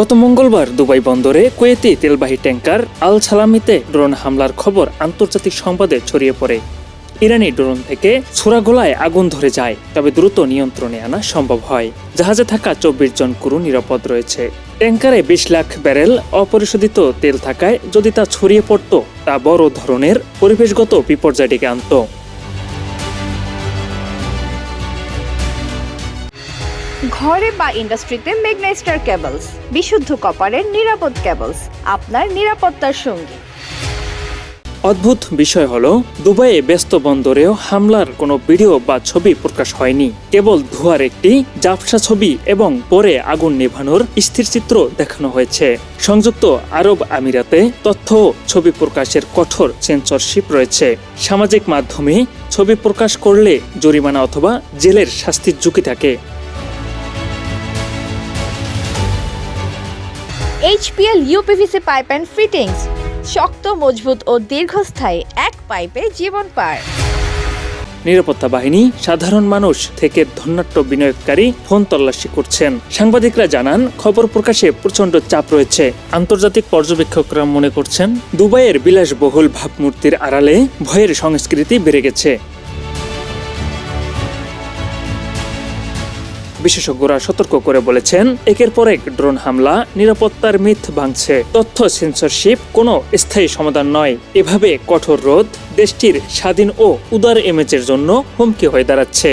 গত মঙ্গলবার দুবাই বন্দরে কুয়েতি তেলবাহী ট্যাঙ্কার আল সালামিতে ড্রোন হামলার খবর আন্তর্জাতিক সংবাদে ছড়িয়ে পড়ে। ইরানি ড্রোন থেকে ছোড়াগোলায় আগুন ধরে যায়, তবে দ্রুত নিয়ন্ত্রণে আনা সম্ভব হয়। জাহাজে থাকা 24 জন ক্রু নিরাপদ রয়েছে। ট্যাঙ্কারে 20 লাখ ব্যারেল অপরিশোধিত তেল থাকায় যদি তা ছড়িয়ে পড়ত, তা বড় ধরনের পরিবেশগত বিপর্যয় ডেকে আনত। ঘরে বা ইন্ডাস্ট্রিতে মেগনা স্টার কেবলস, বিশুদ্ধ কপারের নিরাপদ কেবলস, আপনার নিরাপত্তার সঙ্গী। অদ্ভুত বিষয় হলো, দুবাইয়ে ব্যস্ত বন্দরেও হামলার কোনো ভিডিও বা ছবি প্রকাশ হয়নি। কেবল ধোঁয়ার একটি ঝাপসা ছবি এবং পরে আগুন নেভানোর স্থির চিত্র দেখানো হয়েছে। সংযুক্ত আরব আমিরাতে তথ্য ও ছবি প্রকাশের কঠোর সেন্সরশিপ রয়েছে। সামাজিক মাধ্যমে ছবি প্রকাশ করলে জরিমানা অথবা জেলের শাস্তির ঝুঁকি থাকে। HPL UPVC pipe and fittings, শক্ত, মজবুত ও দীর্ঘস্থায়ী, এক পাইপে জীবন পার। নিরাপত্তা বাহিনী সাধারণ মানুষ থেকে ধনাঢ্য বিনিয়োগকারী ফোন তল্লাশি করছেন। সাংবাদিকরা জানান, খবর প্রকাশে প্রচণ্ড চাপ রয়েছে। আন্তর্জাতিক পর্যবেক্ষকরা মনে করছেন, দুবাইয়ের বিলাসবহুল ভাবমূর্তির আড়ালে ভয়ের সংস্কৃতি বেড়ে গেছে। বিশেষজ্ঞরা সতর্ক করে বলেছেন, একের পর এক ড্রোন হামলা নিরাপত্তার মিথ ভাঙছে। তথ্য সেন্সরশিপ কোনো স্থায়ী সমাধান নয়। এভাবে কঠোর রোধ দেশটির স্বাধীন ও উদার ইমেজের জন্য হুমকি হয়ে দাঁড়াচ্ছে।